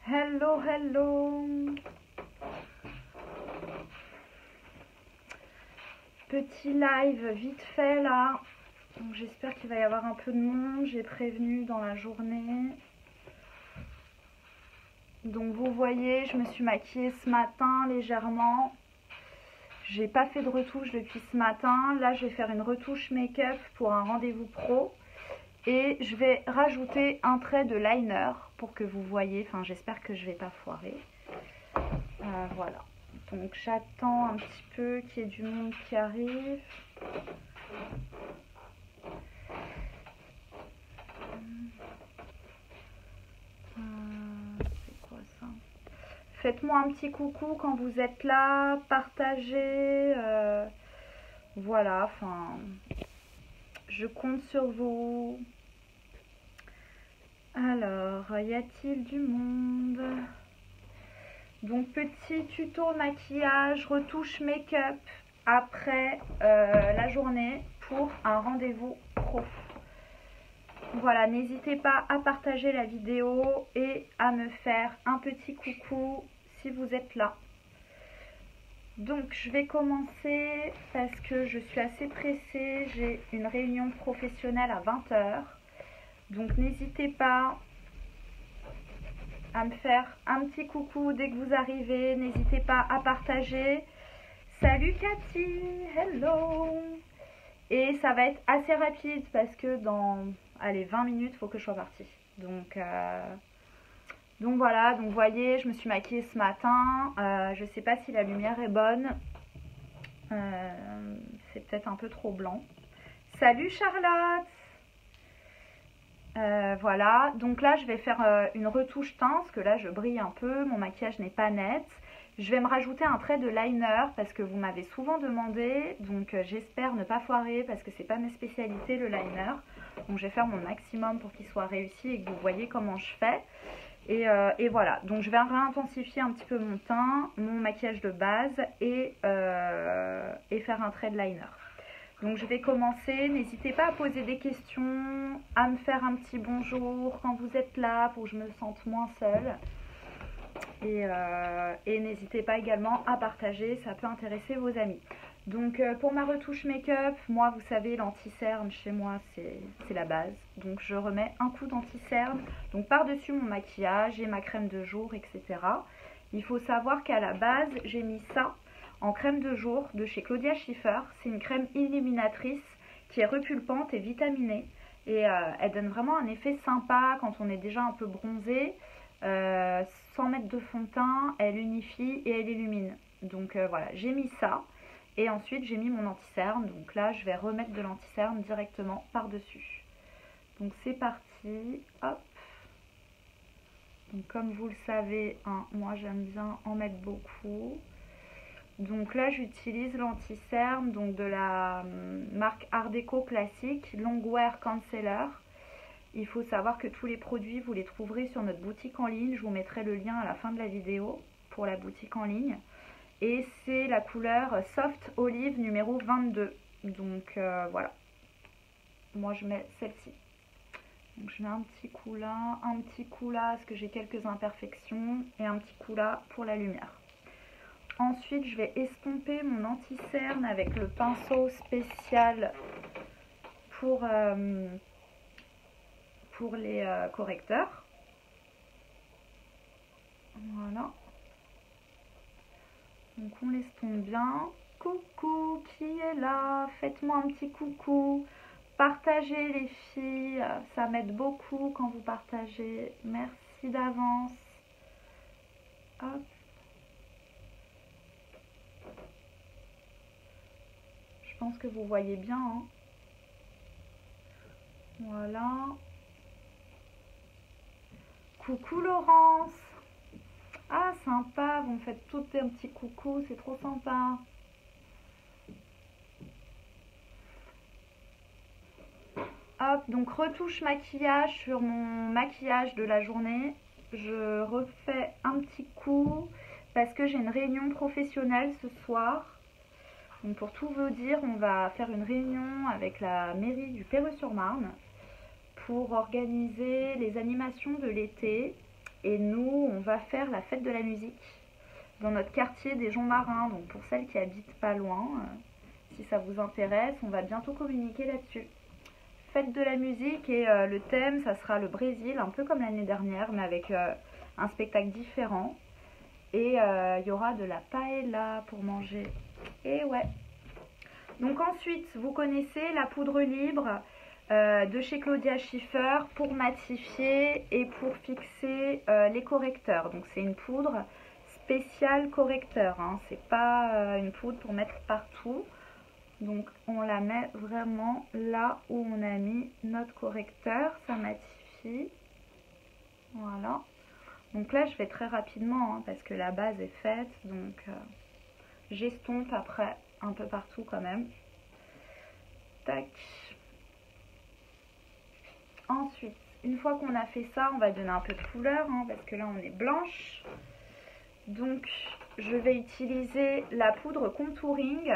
Hello, hello. Petit live vite fait là. J'espère qu'il va y avoir un peu de monde. J'ai prévenu dans la journée. Donc vous voyez, je me suis maquillée ce matin légèrement. J'ai pas fait de retouche depuis ce matin. Là, je vais faire une retouche make-up pour un rendez-vous pro. Et je vais rajouter un trait de liner pour que vous voyez. Enfin, j'espère que je vais pas foirer. Voilà. Donc, j'attends un petit peu qu'il y ait du monde qui arrive. C'est quoi ça? Faites-moi un petit coucou quand vous êtes là. Partagez. Voilà. Enfin, je compte sur vous. Alors, y a-t-il du monde? Donc, petit tuto maquillage, retouche make-up après la journée pour un rendez-vous pro. Voilà, n'hésitez pas à partager la vidéo et à me faire un petit coucou si vous êtes là. Donc, je vais commencer parce que je suis assez pressée. J'ai une réunion professionnelle à 20 h. Donc, n'hésitez pas à me faire un petit coucou dès que vous arrivez. N'hésitez pas à partager. Salut Cathy, hello. Et ça va être assez rapide parce que dans, allez, 20 minutes, il faut que je sois partie. Donc voilà, donc vous voyez, je me suis maquillée ce matin. Je ne sais pas si la lumière est bonne. C'est peut-être un peu trop blanc. Salut Charlotte. Voilà, donc là je vais faire une retouche teint parce que là je brille un peu, mon maquillage n'est pas net. Je vais me rajouter un trait de liner parce que vous m'avez souvent demandé, donc j'espère ne pas foirer parce que c'est pas mes spécialités le liner. Donc je vais faire mon maximum pour qu'il soit réussi et que vous voyez comment je fais. Et voilà, donc je vais réintensifier un petit peu mon teint, mon maquillage de base et faire un trait de liner. Donc je vais commencer, n'hésitez pas à poser des questions, à me faire un petit bonjour quand vous êtes là pour que je me sente moins seule. Et n'hésitez pas également à partager, ça peut intéresser vos amis. Donc pour ma retouche make-up, moi vous savez l'anti-cerne chez moi c'est la base. Donc je remets un coup d'anti-cerne, donc par-dessus mon maquillage et ma crème de jour, etc. Il faut savoir qu'à la base j'ai mis ça en crème de jour de chez Claudia Schiffer. C'est une crème illuminatrice qui est repulpante et vitaminée. Et elle donne vraiment un effet sympa quand on est déjà un peu bronzé. Sans mettre de fond de teint, elle unifie et elle illumine. Donc voilà, j'ai mis ça. Et ensuite j'ai mis mon anti-cerne. Donc là je vais remettre de l'anti-cerne directement par-dessus. Donc c'est parti. Hop. Donc comme vous le savez, hein, moi j'aime bien en mettre beaucoup. Donc là j'utilise l'anti-cerne donc de la marque Art Deco classique, Longwear Concealer. Il faut savoir que tous les produits vous les trouverez sur notre boutique en ligne. Je vous mettrai le lien à la fin de la vidéo pour la boutique en ligne. Et c'est la couleur Soft Olive numéro 22. Donc voilà. Moi je mets celle-ci. Donc je mets un petit coup là parce que j'ai quelques imperfections et un petit coup là pour la lumière. Ensuite, je vais estomper mon anti-cerne avec le pinceau spécial pour les correcteurs. Voilà. Donc on l'estompe bien. Coucou, qui est là? Faites-moi un petit coucou. Partagez les filles, ça m'aide beaucoup quand vous partagez. Merci d'avance. Hop. Je pense que vous voyez bien. Hein. Voilà. Coucou Laurence. Ah sympa, vous me faites toutes un petit coucou, c'est trop sympa. Hop, donc retouche maquillage sur mon maquillage de la journée. Je refais un petit coup parce que j'ai une réunion professionnelle ce soir. Donc pour tout vous dire, on va faire une réunion avec la mairie du Perreux-sur-Marne pour organiser les animations de l'été. Et nous, on va faire la fête de la musique dans notre quartier des Joncs Marins. Donc pour celles qui habitent pas loin, si ça vous intéresse, on va bientôt communiquer là-dessus. Fête de la musique et le thème, ça sera le Brésil, un peu comme l'année dernière, mais avec un spectacle différent. Et il y aura de la paella pour manger. Et ouais. Donc ensuite, vous connaissez la poudre libre de chez Claudia Schiffer pour matifier et pour fixer les correcteurs. Donc c'est une poudre spéciale correcteur, hein. C'est pas une poudre pour mettre partout. Donc on la met vraiment là où on a mis notre correcteur, ça matifie. Voilà. Donc là je vais très rapidement hein, parce que la base est faite, donc j'estompe après un peu partout quand même. Tac. Ensuite, une fois qu'on a fait ça, on va donner un peu de couleur hein, parce que là on est blanche. Donc je vais utiliser la poudre contouring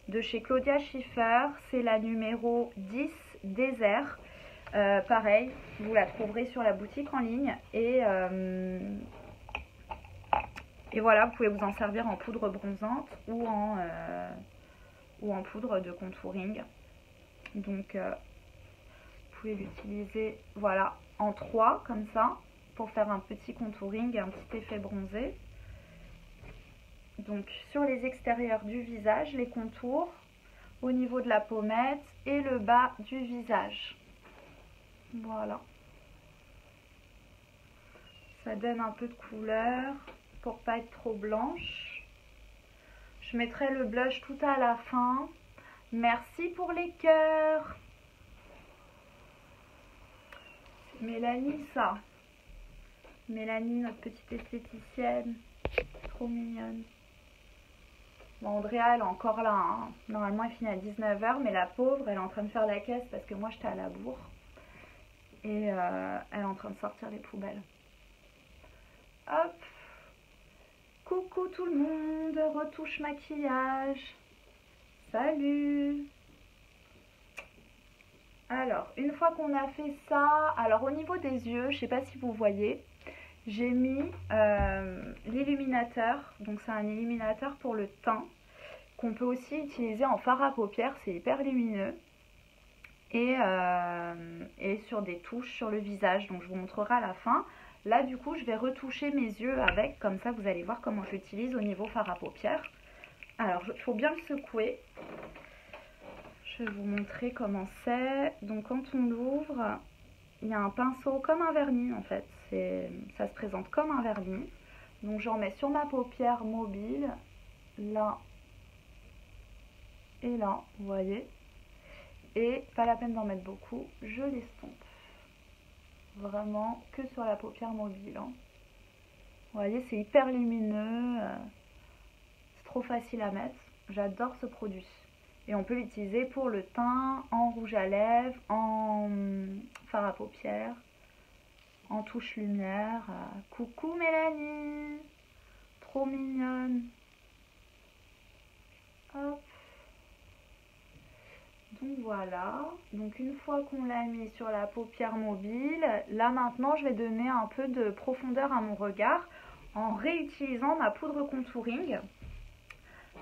de chez Claudia Schiffer. C'est la numéro 10 désert. Pareil, vous la trouverez sur la boutique en ligne. Et voilà, vous pouvez vous en servir en poudre bronzante ou en poudre de contouring. Donc vous pouvez l'utiliser voilà, en 3 comme ça pour faire un petit contouring et un petit effet bronzé. Donc sur les extérieurs du visage, les contours, au niveau de la pommette et le bas du visage. Voilà. Ça donne un peu de couleur pour pas être trop blanche. Je mettrai le blush tout à la fin. Merci pour les cœurs. Mélanie, ça. Mélanie, notre petite esthéticienne. Trop mignonne. Bon, Andrea, elle est encore là. Hein. Normalement, elle finit à 19 h, mais la pauvre, elle est en train de faire la caisse parce que moi, j'étais à la bourre. Et elle est en train de sortir les poubelles. Hop. Coucou tout le monde. Retouche maquillage. Salut. Alors, une fois qu'on a fait ça, alors au niveau des yeux, je sais pas si vous voyez, j'ai mis l'illuminateur. Donc c'est un illuminateur pour le teint qu'on peut aussi utiliser en fard à paupières, c'est hyper lumineux. Et sur des touches sur le visage, donc je vous montrerai à la fin. Là du coup je vais retoucher mes yeux avec, comme ça vous allez voir comment je l'utilise au niveau fard à paupières. Alors il faut bien le secouer. Je vais vous montrer comment c'est. Donc quand on l'ouvre, il y a un pinceau comme un vernis en fait. Ça se présente comme un vernis. Donc j'en mets sur ma paupière mobile, là et là, vous voyez. Et pas la peine d'en mettre beaucoup, je l'estompe. Vraiment que sur la paupière mobile. Hein. Vous voyez, c'est hyper lumineux. C'est trop facile à mettre. J'adore ce produit. Et on peut l'utiliser pour le teint, en rouge à lèvres, en fard à paupières, en touche lumière. Coucou Mélanie, trop mignonne. Hop. Donc voilà. Donc une fois qu'on l'a mis sur la paupière mobile, là maintenant je vais donner un peu de profondeur à mon regard en réutilisant ma poudre contouring.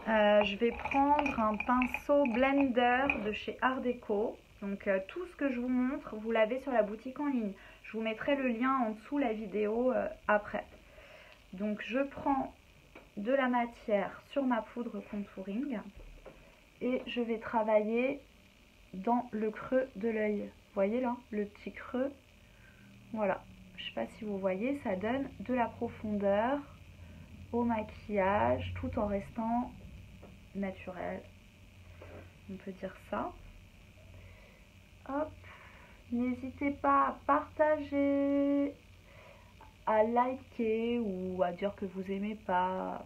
Je vais prendre un pinceau blender de chez Art Déco. Donc tout ce que je vous montre, vous l'avez sur la boutique en ligne. Je vous mettrai le lien en dessous la vidéo après. Donc je prends de la matière sur ma poudre contouring et je vais travailler dans le creux de l'œil. Vous voyez là, le petit creux. Voilà. Je ne sais pas si vous voyez, ça donne de la profondeur au maquillage tout en restant naturel, on peut dire ça. Hop, n'hésitez pas à partager, à liker ou à dire que vous aimez pas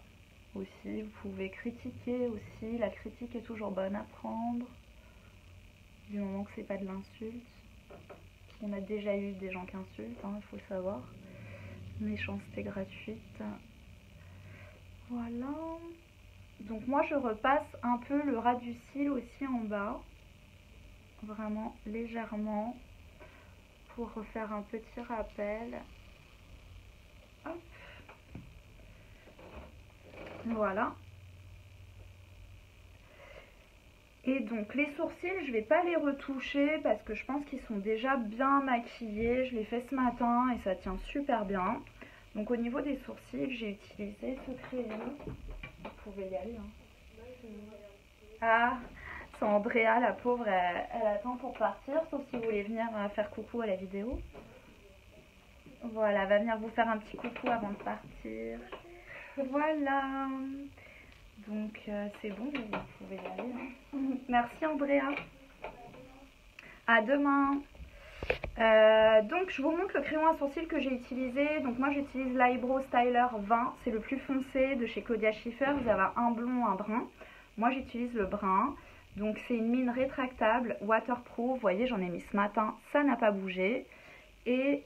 aussi. Vous pouvez critiquer aussi, la critique est toujours bonne à prendre du moment que c'est pas de l'insulte. On a déjà eu des gens qui insultent, hein, il faut le savoir. Méchanceté gratuite. Voilà. Donc moi je repasse un peu le ras du cil aussi en bas, vraiment légèrement, pour refaire un petit rappel. Hop. Voilà. Et donc les sourcils, je vais pas les retoucher parce que je pense qu'ils sont déjà bien maquillés. Je l'ai fait ce matin et ça tient super bien. Donc au niveau des sourcils, j'ai utilisé ce crayon. Vous pouvez y aller. Hein. Ah, c'est Andrea, la pauvre, elle attend pour partir, sauf si vous voulez venir faire coucou à la vidéo. Voilà, elle va venir vous faire un petit coucou avant de partir. Voilà. Donc c'est bon, vous pouvez y aller. Hein. Merci Andrea. À demain. Donc je vous montre le crayon à sourcils que j'ai utilisé. Donc moi j'utilise l'Eyebrow Styler 20. C'est le plus foncé de chez Claudia Schiffer. Vous avez un blond, un brun. Moi j'utilise le brun. Donc c'est une mine rétractable, waterproof. Vous voyez, j'en ai mis ce matin. Ça n'a pas bougé. Et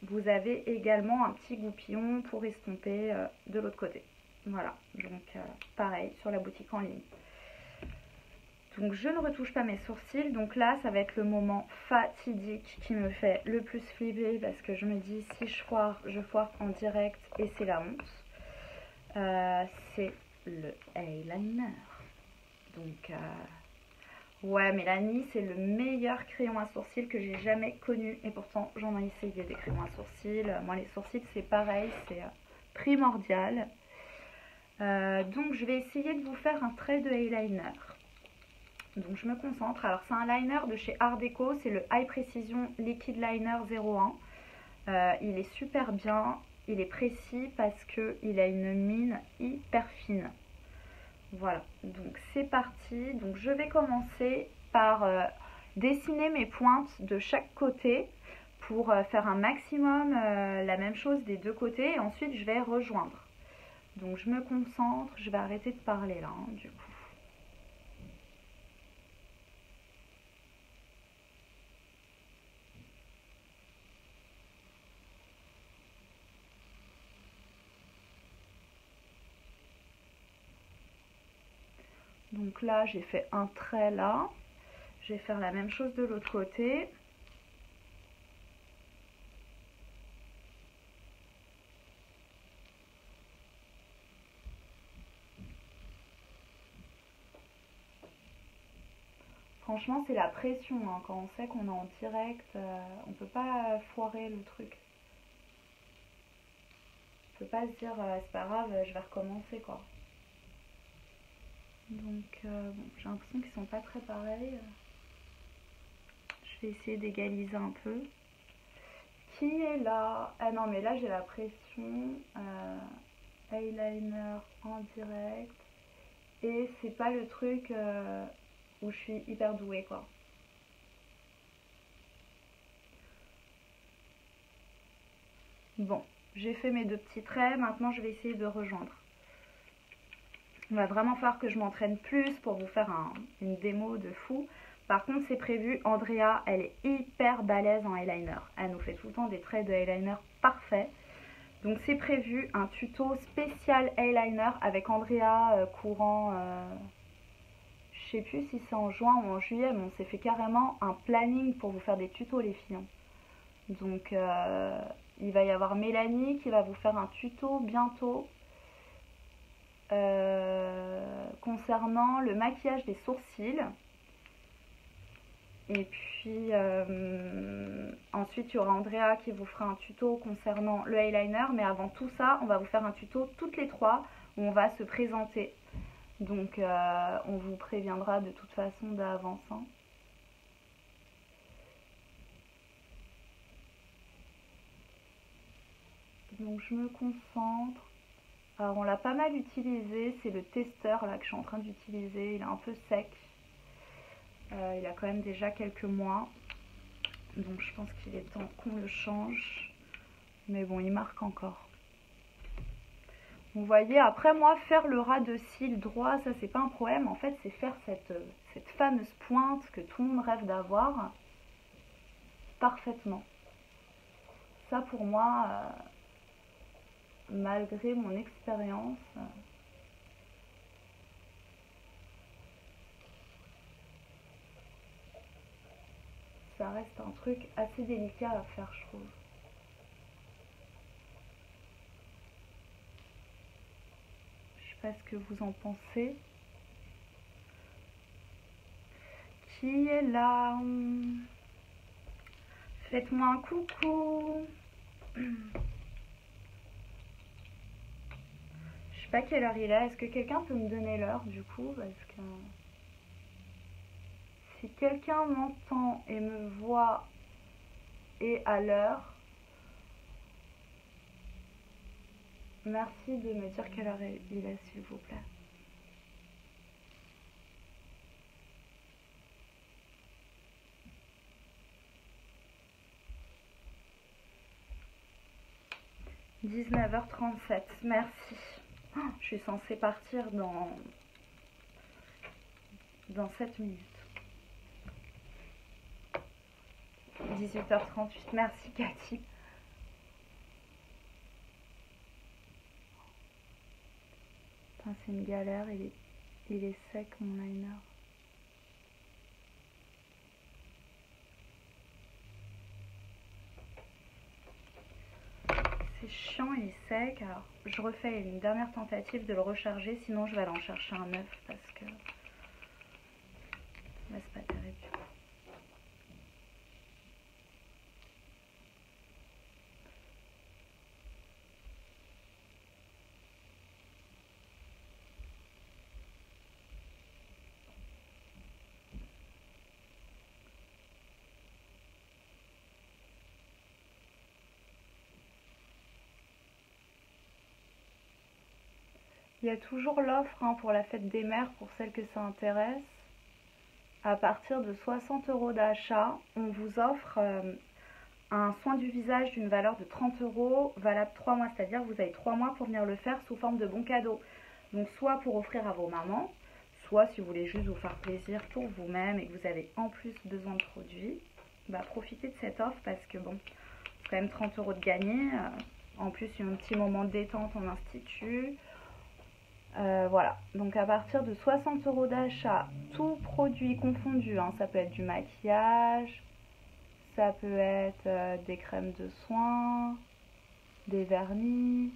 vous avez également un petit goupillon pour estomper de l'autre côté. Voilà, donc pareil sur la boutique en ligne. Donc je ne retouche pas mes sourcils. Donc là, ça va être le moment fatidique qui me fait le plus flipper parce que je me dis si je foire en direct et c'est la honte. C'est le eyeliner. Donc ouais, Mélanie, c'est le meilleur crayon à sourcils que j'ai jamais connu. Et pourtant, j'en ai essayé des crayons à sourcils. Moi, les sourcils, c'est pareil, c'est primordial. Donc, je vais essayer de vous faire un trait de eyeliner. Donc, je me concentre. Alors, c'est un liner de chez Art Deco. C'est le High Precision Liquid Liner 01. Il est super bien. Il est précis parce qu'il a une mine hyper fine. Voilà, donc c'est parti. Donc je vais commencer par dessiner mes pointes de chaque côté pour faire un maximum la même chose des deux côtés et ensuite je vais rejoindre. Donc je me concentre, je vais arrêter de parler là hein, du coup. Donc là j'ai fait un trait là, je vais faire la même chose de l'autre côté. Franchement, c'est la pression, hein. Quand on sait qu'on est en direct, on peut pas foirer le truc. On peut pas se dire, c'est pas grave, je vais recommencer, quoi. Donc, bon, j'ai l'impression qu'ils sont pas très pareils. Je vais essayer d'égaliser un peu. Qui est là? Ah non, mais là, j'ai la pression. Eyeliner en direct. Et c'est pas le truc où je suis hyper douée, quoi. Bon, j'ai fait mes deux petits traits. Maintenant, je vais essayer de rejoindre. Il va vraiment falloir que je m'entraîne plus pour vous faire une démo de fou. Par contre, c'est prévu. Andrea, elle est hyper balèze en eyeliner. Elle nous fait tout le temps des traits de eyeliner parfaits. Donc, c'est prévu un tuto spécial eyeliner avec Andrea courant... je sais plus si c'est en juin ou en juillet, mais on s'est fait carrément un planning pour vous faire des tutos les filles. Donc il va y avoir Mélanie qui va vous faire un tuto bientôt concernant le maquillage des sourcils. Et puis ensuite il y aura Andrea qui vous fera un tuto concernant le eyeliner. Mais avant tout ça, on va vous faire un tuto toutes les trois où on va se présenter. Donc on vous préviendra de toute façon d'avance. Hein. Donc je me concentre. Alors on l'a pas mal utilisé, c'est le testeur là que je suis en train d'utiliser. Il est un peu sec. Il a quand même déjà quelques mois. Donc je pense qu'il est temps qu'on le change. Mais bon, il marque encore. Vous voyez, après moi, faire le ras de cils droit, ça c'est pas un problème. En fait, c'est faire cette fameuse pointe que tout le monde rêve d'avoir parfaitement. Ça pour moi, malgré mon expérience, ça ça reste un truc assez délicat à faire, je trouve. Je sais pas ce que vous en pensez. Qui est là? Faites-moi un coucou. Je sais pas quelle heure il est. Est-ce que quelqu'un peut me donner l'heure du coup? Parce que si quelqu'un m'entend et me voit et à l'heure, merci de me dire quelle heure il est, s'il vous plaît. « 19h37, merci. Oh, je suis censée partir dans 7 minutes. 18h38, merci Cathy. C'est une galère, il est sec mon liner. C'est chiant, il est sec. Alors je refais une dernière tentative de le recharger, sinon je vais aller en chercher un neuf parce que là c'est pas terrible. Il y a toujours l'offre pour la fête des mères pour celles que ça intéresse. À partir de 60 € d'achat, on vous offre un soin du visage d'une valeur de 30 €, valable 3 mois. C'est-à-dire vous avez 3 mois pour venir le faire sous forme de bon cadeau. Donc soit pour offrir à vos mamans, soit si vous voulez juste vous faire plaisir pour vous-même et que vous avez en plus besoin de produits, bah profitez de cette offre parce que bon, c'est quand même 30 € de gagner. En plus, il y a un petit moment de détente en institut. Voilà, donc à partir de 60 € d'achat, tout produit confondu, ça peut être du maquillage, ça peut être des crèmes de soins, des vernis.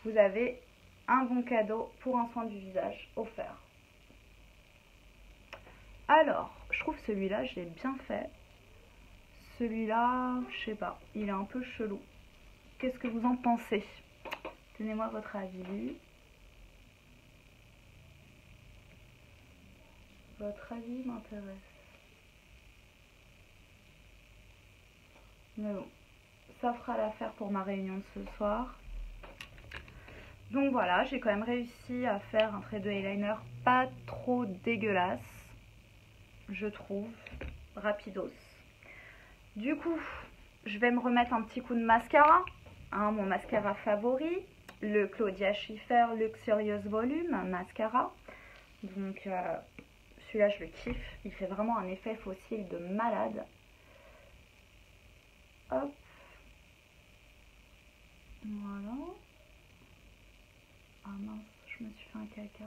Vous avez un bon cadeau pour un soin du visage offert. Alors, je trouve celui-là, je l'ai bien fait. Celui-là, je sais pas, il est un peu chelou. Qu'est-ce que vous en pensez? Donnez-moi votre avis. Votre avis m'intéresse. Mais bon, ça fera l'affaire pour ma réunion de ce soir. Donc voilà, j'ai quand même réussi à faire un trait de eyeliner pas trop dégueulasse, je trouve, rapidos. Du coup, je vais me remettre un petit coup de mascara, mon mascara favori, le Claudia Schiffer Luxurious Volume Mascara. Donc celui-là je le kiffe, il fait vraiment un effet fossile de malade. Hop, voilà. Ah mince, je me suis fait un caca.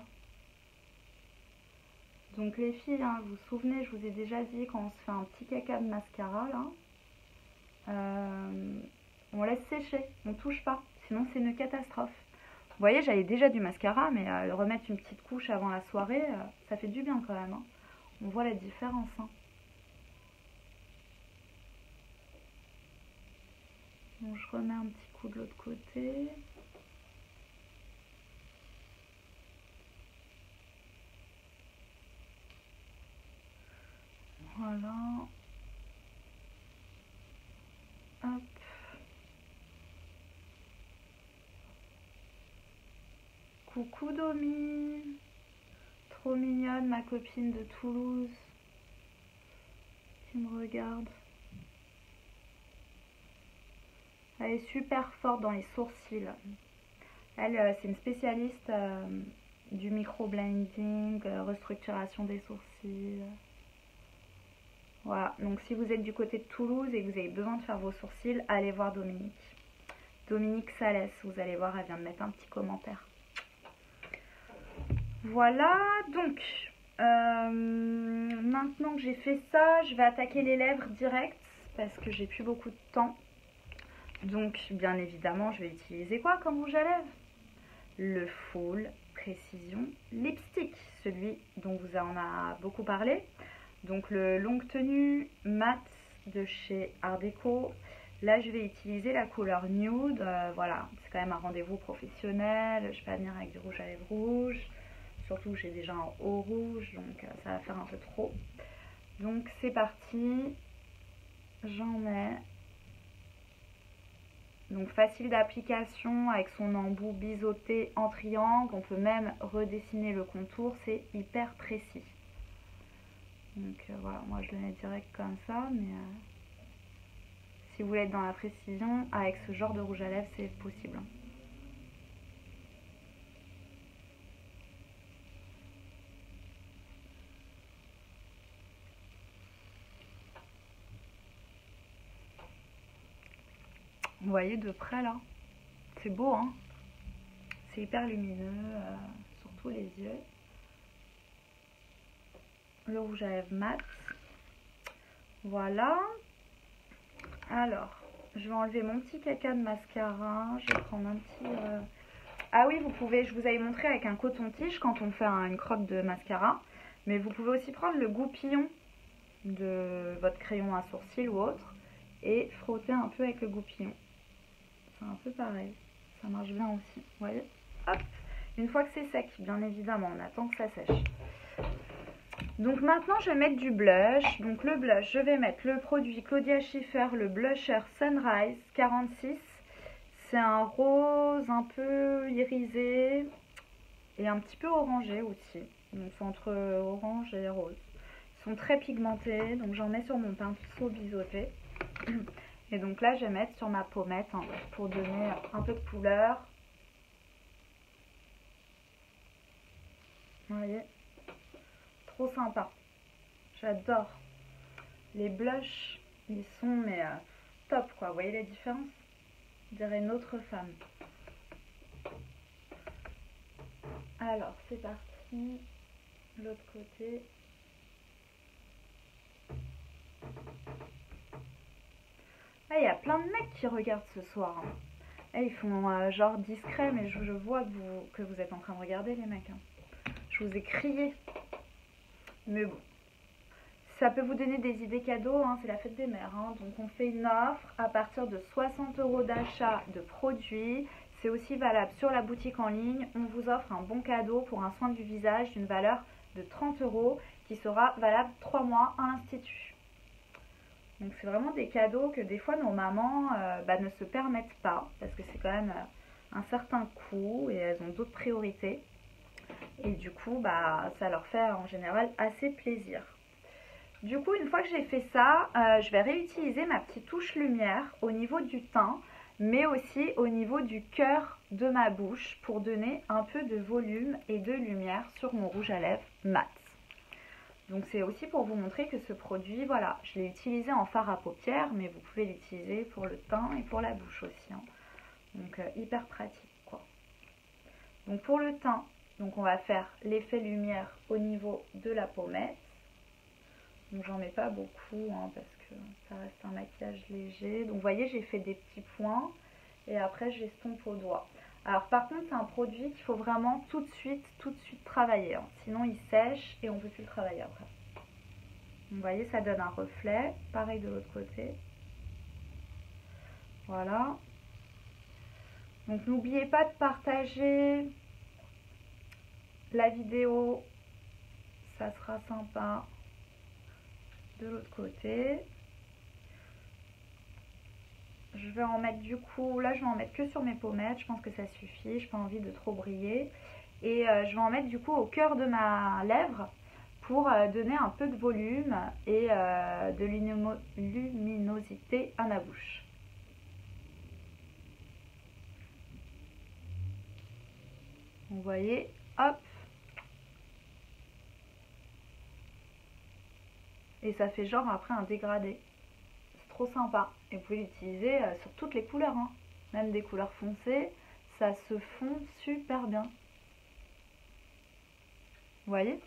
Donc les filles, vous vous souvenez, je vous ai déjà dit quand on se fait un petit caca de mascara là, on laisse sécher, on touche pas, sinon c'est une catastrophe. Vous voyez, j'avais déjà du mascara, mais remettre une petite couche avant la soirée, ça fait du bien quand même. On voit la différence. Bon, je remets un petit coup de l'autre côté. Voilà. Hop. Coucou Domi. Trop mignonne ma copine de Toulouse qui me regarde. Elle est super forte dans les sourcils. Elle, c'est une spécialiste du micro-blending, restructuration des sourcils. Voilà, donc si vous êtes du côté de Toulouse et que vous avez besoin de faire vos sourcils, allez voir Dominique. Dominique Salès, vous allez voir, elle vient de mettre un petit commentaire. Voilà, donc, Maintenant que j'ai fait ça, je vais attaquer les lèvres direct parce que j'ai plus beaucoup de temps. Donc, bien évidemment, je vais utiliser quoi comme rouge à lèvres? Le Full Precision Lipstick, celui dont vous en a beaucoup parlé. Donc, le longue tenue mat de chez Art Deco. Là, je vais utiliser la couleur nude. Voilà, c'est quand même un rendez-vous professionnel. Je ne vais pas venir avec du rouge à lèvres rouge. Surtout que j'ai déjà un haut rouge, donc ça va faire un peu trop. Donc, c'est parti. J'en mets. Donc facile d'application avec son embout biseauté en triangle. On peut même redessiner le contour, c'est hyper précis. Donc voilà, moi je le mets direct comme ça, mais si vous voulez être dans la précision, avec ce genre de rouge à lèvres, c'est possible. Vous voyez de près là, c'est beau hein, c'est hyper lumineux, surtout les yeux. Le rouge à lèvres mat, voilà. Alors, je vais enlever mon petit caca de mascara, je vais prendre un petit... Ah oui, vous pouvez, je vous avais montré avec un coton-tige quand on fait une crotte de mascara, mais vous pouvez aussi prendre le goupillon de votre crayon à sourcils ou autre et frotter un peu avec le goupillon. C'est un peu pareil, ça marche bien aussi, vous voyez. Hop, une fois que c'est sec, bien évidemment, on attend que ça sèche. Donc maintenant je vais mettre du blush. Donc le blush, je vais mettre le produit Claudia Schiffer, le blusher Sunrise 46. C'est un rose un peu irisé et un petit peu orangé aussi. Donc c'est entre orange et rose. Ils sont très pigmentés, donc j'en mets sur mon pinceau biseauté. Et donc là je vais mettre sur ma pommette hein, pour donner un peu de couleur. Vous voyez, trop sympa. J'adore. Les blushs, ils sont mais top quoi. Vous voyez la différence? Je dirais une autre femme. Alors c'est parti. L'autre côté. Ah, il y a plein de mecs qui regardent ce soir. Hein. Et ils font genre discret, mais je vois que vous êtes en train de regarder les mecs. Hein. Je vous ai crié. Mais bon. Ça peut vous donner des idées cadeaux, hein, c'est la fête des mères. Hein. Donc on fait une offre à partir de 60 € d'achat de produits. C'est aussi valable sur la boutique en ligne. On vous offre un bon cadeau pour un soin du visage d'une valeur de 30 € qui sera valable 3 mois à l'Institut. Donc c'est vraiment des cadeaux que des fois nos mamans ne se permettent pas parce que c'est quand même un certain coût et elles ont d'autres priorités. Et du coup, ça leur fait en général assez plaisir. Du coup, une fois que j'ai fait ça, je vais réutiliser ma petite touche lumière au niveau du teint, mais aussi au niveau du cœur de ma bouche pour donner un peu de volume et de lumière sur mon rouge à lèvres mat. Donc c'est aussi pour vous montrer que ce produit, voilà, je l'ai utilisé en fard à paupières, mais vous pouvez l'utiliser pour le teint et pour la bouche aussi. Hein. Donc hyper pratique quoi. Donc pour le teint, donc on va faire l'effet lumière au niveau de la pommette. Donc j'en mets pas beaucoup hein, parce que ça reste un maquillage léger. Donc vous voyez, j'ai fait des petits points et après j'estompe au doigt. Alors par contre c'est un produit qu'il faut vraiment tout de suite travailler. Hein. Sinon il sèche et on ne peut plus le travailler après. Donc, vous voyez, ça donne un reflet. Pareil de l'autre côté. Voilà. Donc n'oubliez pas de partager la vidéo. Ça sera sympa. De l'autre côté. Je vais en mettre du coup, là je vais en mettre que sur mes pommettes, je pense que ça suffit, je n'ai pas envie de trop briller. Et je vais en mettre du coup au cœur de ma lèvre pour donner un peu de volume et de luminosité à ma bouche. Vous voyez, hop. Et ça fait genre après un dégradé. C'est trop sympa. Et vous pouvez l'utiliser sur toutes les couleurs. Hein. Même des couleurs foncées. Ça se fond super bien. Vous voyez?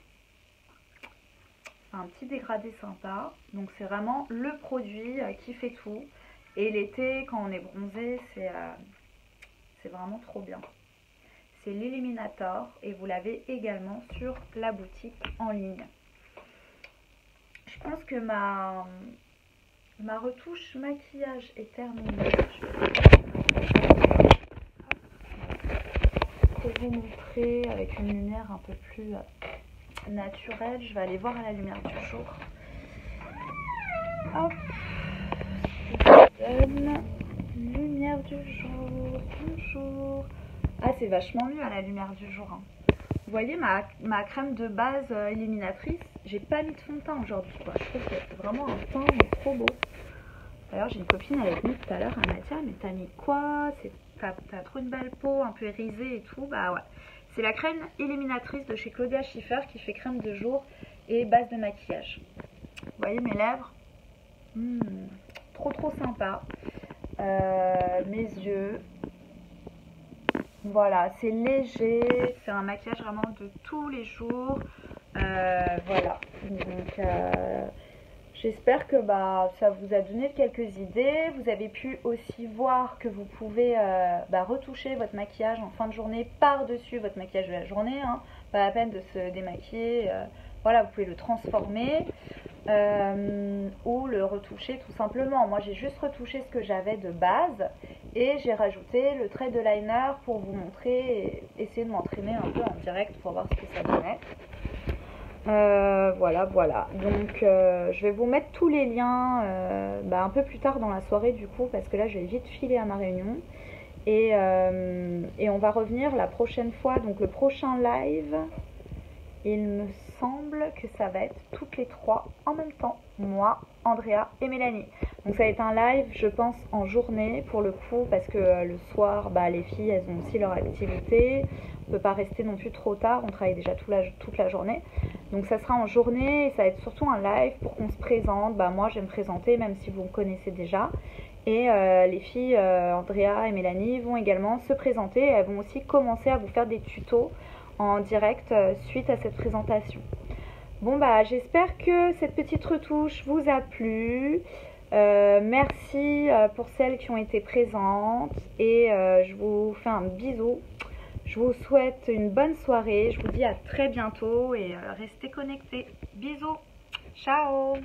un petit dégradé sympa. Donc c'est vraiment le produit qui fait tout. Et l'été, quand on est bronzé, c'est vraiment trop bien. C'est l'Illuminator et vous l'avez également sur la boutique en ligne. Je pense que ma retouche maquillage est terminée. Pour vous montrer avec une lumière un peu plus naturelle, je vais aller voir à la lumière du jour. Hop, lumière du jour, bonjour. Ah, c'est vachement mieux à la lumière du jour. Hein. Vous voyez ma crème de base illuminatrice, j'ai pas mis de fond de teint aujourd'hui. Je trouve que c'est vraiment un teint trop beau. D'ailleurs, j'ai une copine avec nous tout à l'heure, elle m'a dit ah, mais t'as mis quoi? T'as trop une belle peau, un peu irisée et tout. Bah ouais. C'est la crème illuminatrice de chez Claudia Schiffer qui fait crème de jour et base de maquillage. Vous voyez mes lèvres? Trop sympa. Mes yeux. Voilà, c'est léger, c'est un maquillage vraiment de tous les jours. Voilà, donc j'espère que ça vous a donné quelques idées. Vous avez pu aussi voir que vous pouvez retoucher votre maquillage en fin de journée par-dessus votre maquillage de la journée. Hein. Pas la peine de se démaquiller. Voilà, vous pouvez le transformer ou le retoucher tout simplement. Moi, j'ai juste retouché ce que j'avais de base et j'ai rajouté le trait de liner pour vous montrer et essayer de m'entraîner un peu en direct pour voir ce que ça donnait. Voilà. Donc, je vais vous mettre tous les liens un peu plus tard dans la soirée du coup, parce que là, je vais vite filer à ma réunion. Et on va revenir la prochaine fois, donc le prochain live, il me semble que ça va être toutes les trois en même temps, moi, Andrea et Mélanie. Donc ça va être un live, je pense, en journée pour le coup, parce que le soir, les filles, elles ont aussi leur activité. On ne peut pas rester non plus trop tard, on travaille déjà toute la journée. Donc ça sera en journée et ça va être surtout un live pour qu'on se présente. Moi, je vais me présenter, même si vous me connaissez déjà. Et les filles, Andrea et Mélanie, vont également se présenter. Elles vont aussi commencer à vous faire des tutos en direct suite à cette présentation. Bon, j'espère que cette petite retouche vous a plu. Merci pour celles qui ont été présentes. Et je vous fais un bisou. Je vous souhaite une bonne soirée. Je vous dis à très bientôt et restez connectés. Bisous. Ciao.